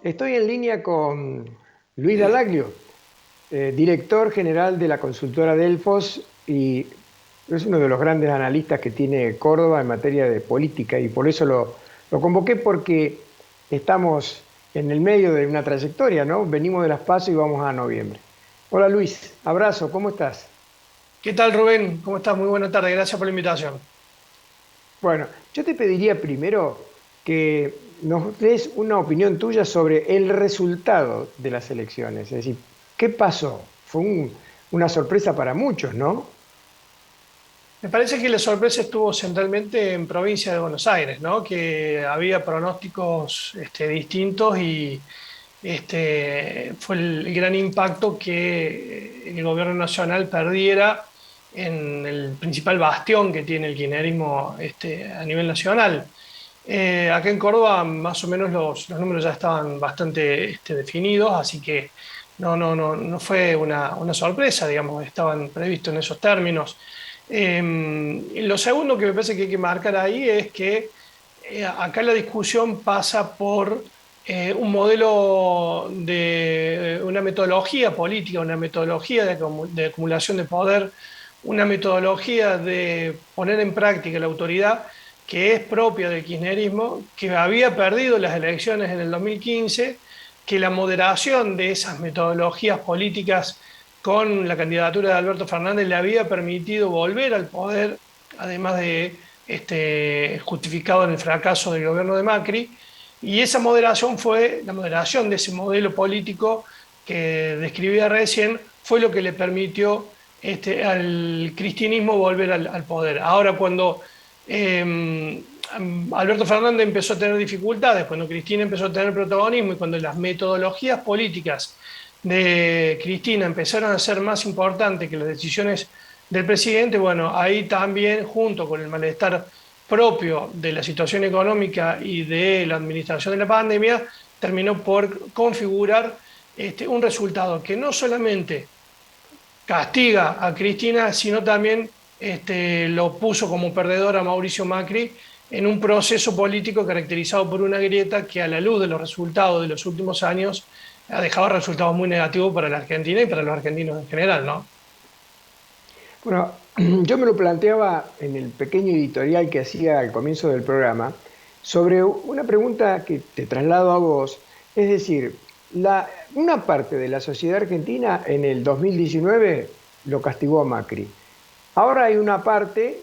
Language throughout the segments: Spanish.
Estoy en línea con Luis Dallaglio, director general de la consultora Delfos y es uno de los grandes analistas que tiene Córdoba en materia de política y por eso lo convoqué porque estamos en el medio de una trayectoria, ¿no? Venimos de las PASO y vamos a noviembre. Hola Luis, abrazo, ¿cómo estás? ¿Qué tal, Rubén? ¿Cómo estás? Muy buena tarde. Gracias por la invitación. Bueno, yo te pediría primero que nos des una opinión tuya sobre el resultado de las elecciones. Es decir, ¿qué pasó? Fue una sorpresa para muchos, ¿no? Me parece que la sorpresa estuvo centralmente en provincia de Buenos Aires, ¿no? Que había pronósticos distintos y fue el gran impacto que el gobierno nacional perdiera en el principal bastión que tiene el kirchnerismo a nivel nacional. Acá en Córdoba más o menos los números ya estaban bastante definidos, así que no fue una sorpresa, digamos, estaban previstos en esos términos. Lo segundo que me parece que hay que marcar ahí es que acá la discusión pasa por un modelo de una metodología política, una metodología de acumulación de poder, una metodología de poner en práctica la autoridad que es propia del kirchnerismo, que había perdido las elecciones en el 2015, que la moderación de esas metodologías políticas con la candidatura de Alberto Fernández le había permitido volver al poder, además de justificado en el fracaso del gobierno de Macri, y esa moderación fue, la moderación de ese modelo político que describía recién, fue lo que le permitió al cristianismo volver al poder. Ahora, cuando eh, Alberto Fernández empezó a tener dificultades, cuando Cristina empezó a tener protagonismo y cuando las metodologías políticas de Cristina empezaron a ser más importantes que las decisiones del presidente, bueno, ahí también, junto con el malestar propio de la situación económica y de la administración de la pandemia, terminó por configurar un resultado que no solamente castiga a Cristina, sino también lo puso como perdedor a Mauricio Macri en un proceso político caracterizado por una grieta que a la luz de los resultados de los últimos años ha dejado resultados muy negativos para la Argentina y para los argentinos en general, ¿no? Bueno, yo me lo planteaba en el pequeño editorial que hacía al comienzo del programa sobre una pregunta que te traslado a vos. Es decir, una parte de la sociedad argentina en el 2019 lo castigó a Macri. Ahora hay una parte,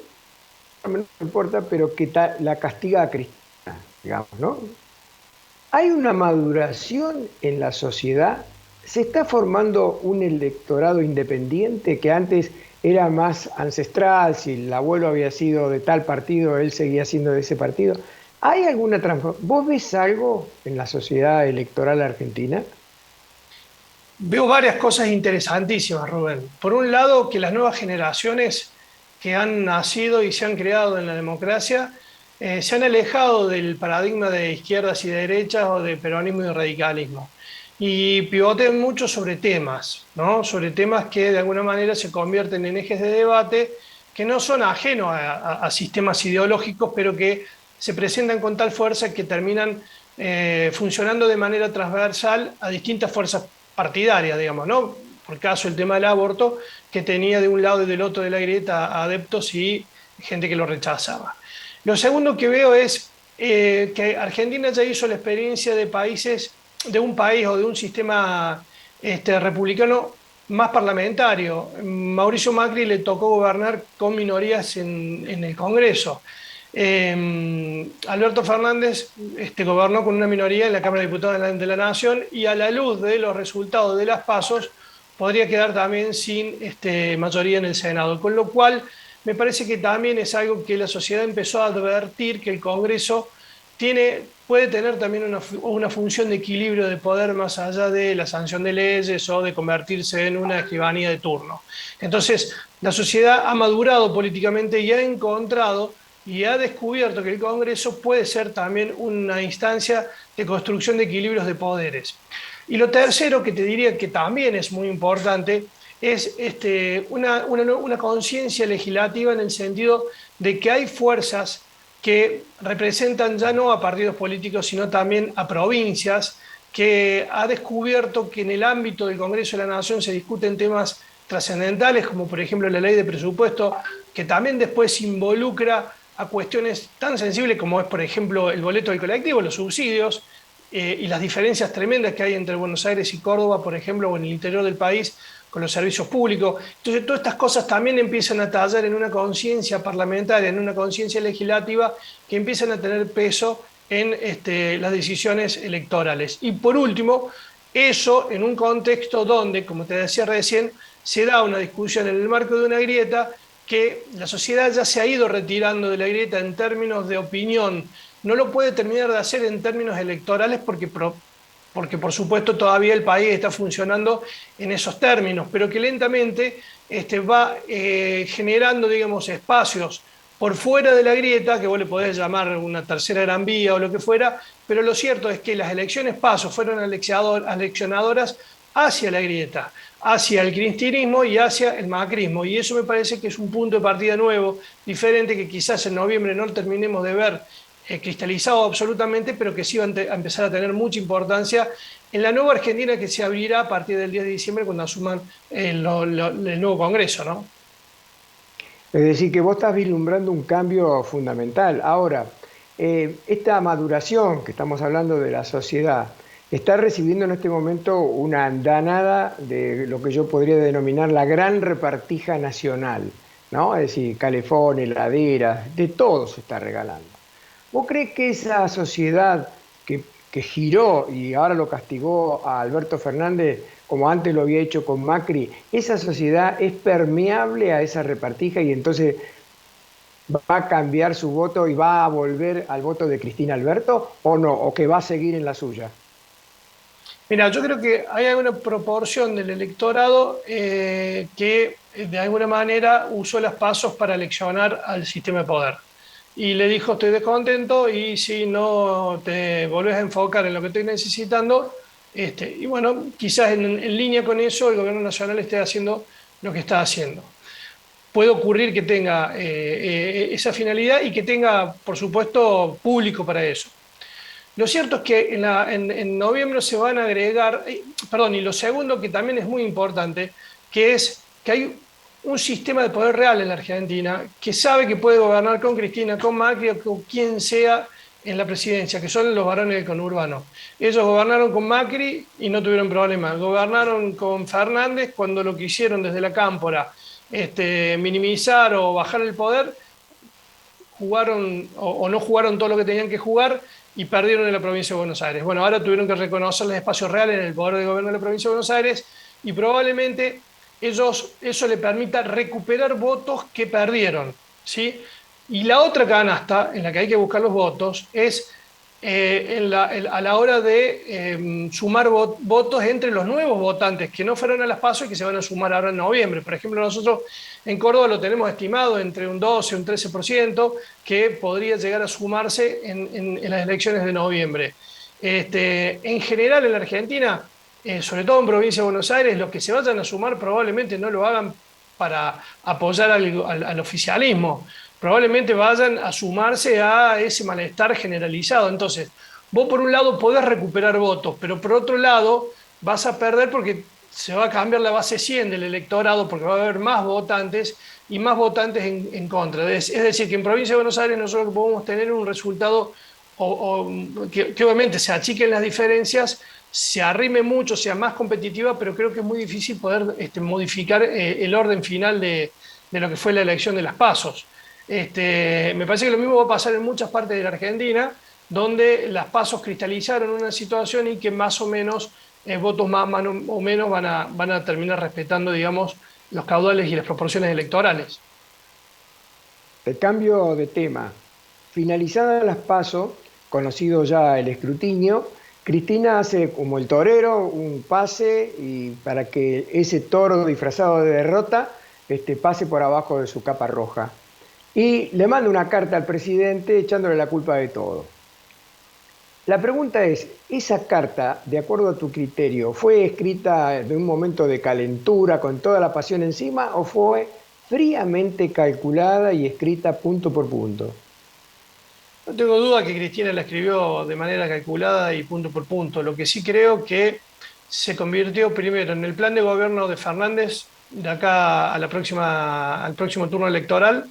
no me importa, pero que la castiga a Cristina, digamos, ¿no? Hay una maduración en la sociedad. Se está formando un electorado independiente que antes era más ancestral. Si el abuelo había sido de tal partido, él seguía siendo de ese partido. ¿Hay alguna transformación? ¿Vos ves algo en la sociedad electoral argentina? Veo varias cosas interesantísimas, Rubén. Por un lado, que las nuevas generaciones que han nacido y se han creado en la democracia se han alejado del paradigma de izquierdas y derechas o de peronismo y radicalismo y pivotean mucho sobre temas, ¿no? Sobre temas que de alguna manera se convierten en ejes de debate que no son ajenos a sistemas ideológicos, pero que se presentan con tal fuerza que terminan funcionando de manera transversal a distintas fuerzas partidarias, digamos, ¿no? Por caso el tema del aborto, que tenía de un lado y del otro de la grieta adeptos y gente que lo rechazaba. Lo segundo que veo es que Argentina ya hizo la experiencia de países, de un país o de un sistema republicano más parlamentario. Mauricio Macri le tocó gobernar con minorías en el Congreso. Alberto Fernández gobernó con una minoría en la Cámara de Diputados de la Nación y a la luz de los resultados de las pasos podría quedar también sin mayoría en el Senado, con lo cual me parece que también es algo que la sociedad empezó a advertir que el Congreso puede tener también una función de equilibrio de poder más allá de la sanción de leyes o de convertirse en una escribanía de turno. Entonces, la sociedad ha madurado políticamente y ha encontrado y ha descubierto que el Congreso puede ser también una instancia de construcción de equilibrios de poderes. Y lo tercero que te diría que también es muy importante es una conciencia legislativa en el sentido de que hay fuerzas que representan ya no a partidos políticos, sino también a provincias que ha descubierto que en el ámbito del Congreso de la Nación se discuten temas trascendentales, como por ejemplo la ley de presupuesto, que también después involucra a cuestiones tan sensibles como es, por ejemplo, el boleto del colectivo, los subsidios, y las diferencias tremendas que hay entre Buenos Aires y Córdoba, por ejemplo, o en el interior del país, con los servicios públicos. Entonces, todas estas cosas también empiezan a tallar en una conciencia parlamentaria, en una conciencia legislativa, que empiezan a tener peso en las decisiones electorales. Y por último, eso en un contexto donde, como te decía recién, se da una discusión en el marco de una grieta que la sociedad ya se ha ido retirando de la grieta en términos de opinión. No lo puede terminar de hacer en términos electorales porque por supuesto todavía el país está funcionando en esos términos, pero que lentamente va generando, digamos, espacios por fuera de la grieta, que vos le podés llamar una tercera gran vía o lo que fuera, pero lo cierto es que las elecciones PASO fueron aleccionadoras hacia la grieta, hacia el cristinismo y hacia el macrismo, y eso me parece que es un punto de partida nuevo, diferente, que quizás en noviembre no terminemos de ver cristalizado absolutamente, pero que sí va a empezar a tener mucha importancia en la nueva Argentina que se abrirá a partir del 10 de diciembre cuando asuman el nuevo Congreso, ¿no? Es decir, que vos estás vislumbrando un cambio fundamental. Ahora, esta maduración que estamos hablando de la sociedad está recibiendo en este momento una andanada de lo que yo podría denominar la gran repartija nacional, ¿no? Es decir, calefón, heladeras, de todo se está regalando. ¿Vos crees que esa sociedad que giró y ahora lo castigó a Alberto Fernández, como antes lo había hecho con Macri, esa sociedad es permeable a esa repartija y entonces va a cambiar su voto y va a volver al voto de Cristina Alberto o no, o que va a seguir en la suya? Mira, yo creo que hay alguna proporción del electorado que de alguna manera usó las pasos para eleccionar al sistema de poder. Y le dijo, estoy descontento y si no te volvés a enfocar en lo que estoy necesitando, y bueno, quizás en línea con eso el gobierno nacional esté haciendo lo que está haciendo. Puede ocurrir que tenga esa finalidad y que tenga, por supuesto, público para eso. Lo cierto es que en noviembre se van a agregar, perdón, y lo segundo que también es muy importante, que es que hay un sistema de poder real en la Argentina que sabe que puede gobernar con Cristina, con Macri o con quien sea en la presidencia, que son los varones del conurbano. Ellos gobernaron con Macri y no tuvieron problemas. Gobernaron con Fernández cuando lo que hicieron desde la cámpora, minimizar o bajar el poder, jugaron o no jugaron todo lo que tenían que jugar y perdieron en la provincia de Buenos Aires. Bueno, ahora tuvieron que reconocer los espacios reales en el poder de gobierno de la provincia de Buenos Aires y probablemente eso le permita recuperar votos que perdieron, ¿sí? Y la otra canasta en la que hay que buscar los votos es a la hora de sumar votos entre los nuevos votantes que no fueron a las PASO y que se van a sumar ahora en noviembre. Por ejemplo, nosotros en Córdoba lo tenemos estimado entre un 12 y un 13% que podría llegar a sumarse en las elecciones de noviembre. En general en la Argentina, sobre todo en provincia de Buenos Aires, los que se vayan a sumar probablemente no lo hagan para apoyar al oficialismo, probablemente vayan a sumarse a ese malestar generalizado. Entonces, vos por un lado podés recuperar votos, pero por otro lado vas a perder porque se va a cambiar la base 100 del electorado, porque va a haber más votantes y más votantes en contra. Es decir, que en provincia de Buenos Aires nosotros podemos tener un resultado que obviamente se achiquen las diferencias, se arrime mucho, sea más competitiva, pero creo que es muy difícil poder modificar el orden final de lo que fue la elección de las PASOs. Me parece que lo mismo va a pasar en muchas partes de la Argentina, donde las PASOs cristalizaron una situación y que más o menos votos más o menos van a terminar respetando, digamos, los caudales y las proporciones electorales. El cambio de tema. Finalizadas las PASO, conocido ya el escrutinio, Cristina hace como el torero un pase y para que ese toro disfrazado de derrota pase por abajo de su capa roja. Y le manda una carta al presidente echándole la culpa de todo. La pregunta es, ¿esa carta, de acuerdo a tu criterio, fue escrita en un momento de calentura, con toda la pasión encima, o fue fríamente calculada y escrita punto por punto? No tengo duda que Cristina la escribió de manera calculada y punto por punto. Lo que sí creo que se convirtió primero en el plan de gobierno de Fernández de acá a al próximo turno electoral,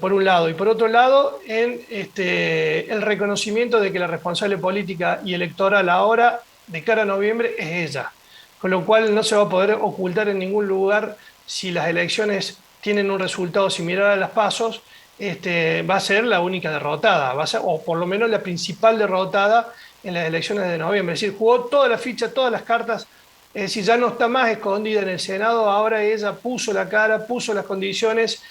por un lado, y por otro lado, en el reconocimiento de que la responsable política y electoral ahora, de cara a noviembre, es ella. Con lo cual no se va a poder ocultar en ningún lugar si las elecciones tienen un resultado similar a las pasos, va a ser la única derrotada, va a ser, o por lo menos la principal derrotada en las elecciones de noviembre. Es decir, jugó toda la ficha, todas las cartas, es decir, ya no está más escondida en el Senado, ahora ella puso la cara, puso las condiciones,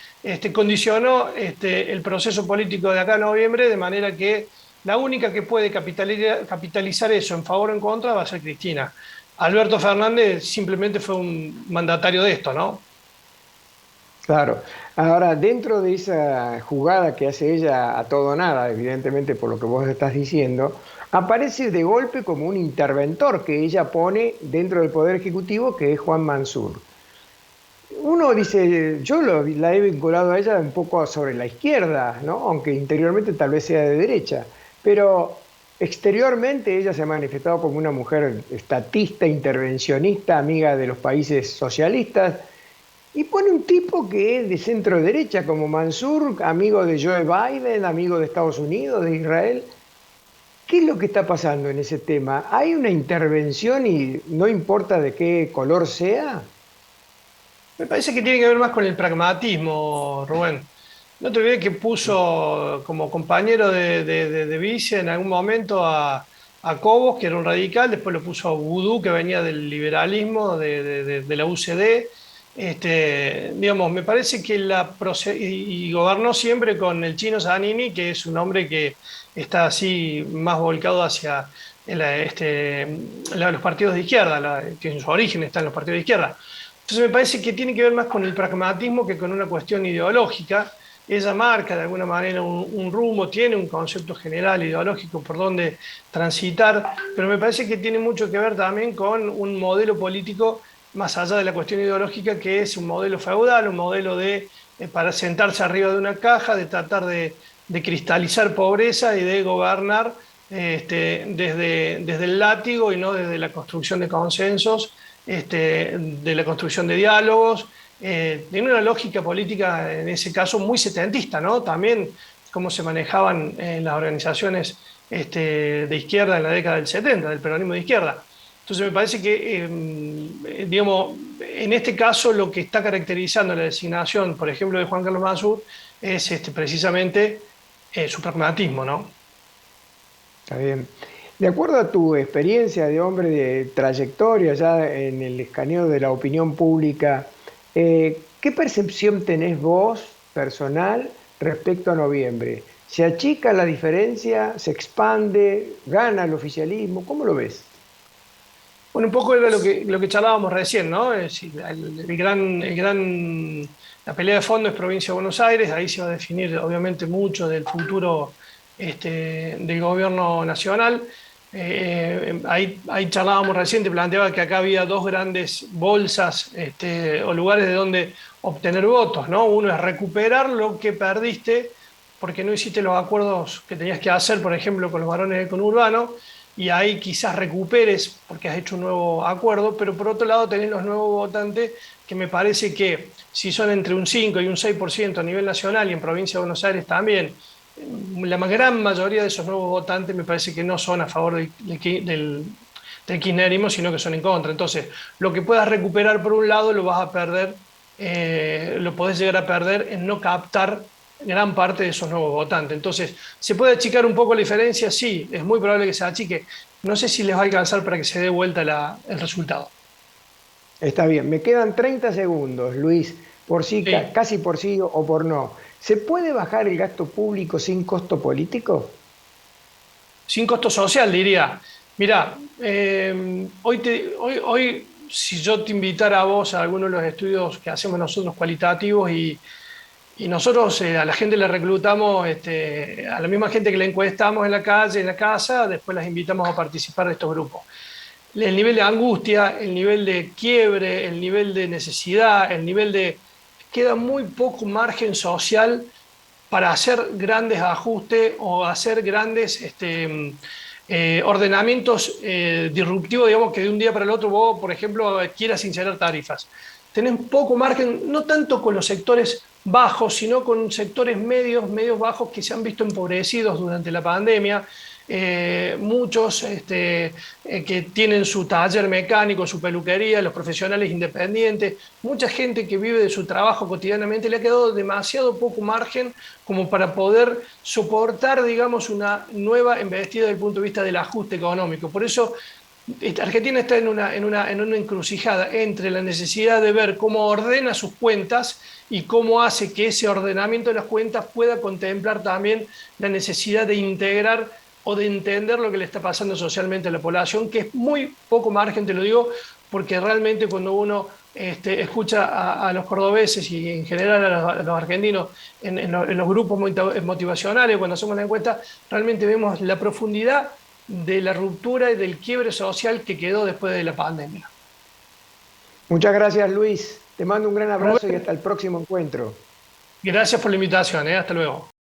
condicionó el proceso político de acá a noviembre, de manera que la única que puede capitalizar eso en favor o en contra va a ser Cristina. Alberto Fernández simplemente fue un mandatario de esto, ¿no? Claro. Ahora, dentro de esa jugada que hace ella a todo o nada, evidentemente por lo que vos estás diciendo, aparece de golpe como un interventor que ella pone dentro del Poder Ejecutivo, que es Juan Mansur. Uno dice, la he vinculado a ella un poco sobre la izquierda, ¿no? Aunque interiormente tal vez sea de derecha, pero exteriormente ella se ha manifestado como una mujer estatista, intervencionista, amiga de los países socialistas, y pone un tipo que es de centro derecha, como Mansur, amigo de Joe Biden, amigo de Estados Unidos, de Israel. ¿Qué es lo que está pasando en ese tema? ¿Hay una intervención y no importa de qué color sea? Me parece que tiene que ver más con el pragmatismo, Rubén. No te olvides que puso como compañero de vice en algún momento a Cobos, que era un radical, después lo puso a Vudú, que venía del liberalismo, de la UCD. Digamos, me parece que y gobernó siempre con el Chino Zanini, que es un hombre que está así más volcado hacia los partidos de izquierda, que en su origen está en los partidos de izquierda. Entonces me parece que tiene que ver más con el pragmatismo que con una cuestión ideológica. Ella marca de alguna manera un rumbo, tiene un concepto general ideológico por donde transitar, pero me parece que tiene mucho que ver también con un modelo político más allá de la cuestión ideológica, que es un modelo feudal, un modelo para sentarse arriba de una caja, de tratar de cristalizar pobreza y de gobernar desde el látigo y no desde la construcción de consensos, de la construcción de diálogos. Tiene una lógica política en ese caso muy setentista, ¿no? También cómo se manejaban las organizaciones de izquierda en la década del 70, del peronismo de izquierda. Entonces me parece que, digamos, en este caso lo que está caracterizando la designación, por ejemplo, de Juan Carlos Mansur, es precisamente su pragmatismo, ¿no? Está bien. De acuerdo a tu experiencia de hombre de trayectoria ya en el escaneo de la opinión pública, ¿qué percepción tenés vos personal respecto a noviembre? ¿Se achica la diferencia? ¿Se expande? ¿Gana el oficialismo? ¿Cómo lo ves? Bueno, un poco era lo que charlábamos recién, ¿no? Es decir, la pelea de fondo es provincia de Buenos Aires, ahí se va a definir obviamente mucho del futuro del gobierno nacional. Ahí charlábamos recién, te planteaba que acá había dos grandes bolsas o lugares de donde obtener votos, ¿no? Uno es recuperar lo que perdiste porque no hiciste los acuerdos que tenías que hacer, por ejemplo, con los varones del conurbano, y ahí quizás recuperes porque has hecho un nuevo acuerdo, pero por otro lado tenés los nuevos votantes que me parece que si son entre un 5 y un 6% a nivel nacional y en provincia de Buenos Aires también, la gran mayoría de esos nuevos votantes me parece que no son a favor del kirchnerismo, sino que son en contra. Entonces, lo que puedas recuperar por un lado lo vas a perder, lo podés llegar a perder en no captar gran parte de esos nuevos votantes. Entonces, ¿se puede achicar un poco la diferencia? Sí, es muy probable que se achique. No sé si les va a alcanzar para que se dé vuelta el resultado. Está bien, me quedan 30 segundos, Luis, por sí, Sí. casi por sí o por no. ¿Se puede bajar el gasto público sin costo político? Sin costo social, diría. Mirá, hoy, si yo te invitara a vos a alguno de los estudios que hacemos nosotros cualitativos y nosotros a la gente le reclutamos, a la misma gente que le encuestamos en la calle, en la casa, después las invitamos a participar de estos grupos. El nivel de angustia, el nivel de quiebre, el nivel de necesidad, el nivel de... Queda muy poco margen social para hacer grandes ajustes o hacer grandes ordenamientos disruptivos, digamos, que de un día para el otro vos, por ejemplo, quieras inserir tarifas. Tenés poco margen, no tanto con los sectores bajos, sino con sectores medios, medios bajos que se han visto empobrecidos durante la pandemia. Muchos que tienen su taller mecánico, su peluquería, los profesionales independientes, mucha gente que vive de su trabajo cotidianamente, le ha quedado demasiado poco margen como para poder soportar, digamos, una nueva embestida desde el punto de vista del ajuste económico. Por eso Argentina está en una encrucijada entre la necesidad de ver cómo ordena sus cuentas y cómo hace que ese ordenamiento de las cuentas pueda contemplar también la necesidad de integrar o de entender lo que le está pasando socialmente a la población, que es muy poco margen, te lo digo, porque realmente cuando uno escucha a los cordobeses y en general a los argentinos en los grupos motivacionales, cuando hacemos la encuesta, realmente vemos la profundidad de la ruptura y del quiebre social que quedó después de la pandemia. Muchas gracias, Luis. Te mando un gran abrazo y Rubén, hasta el próximo encuentro. gracias por la invitación, hasta luego.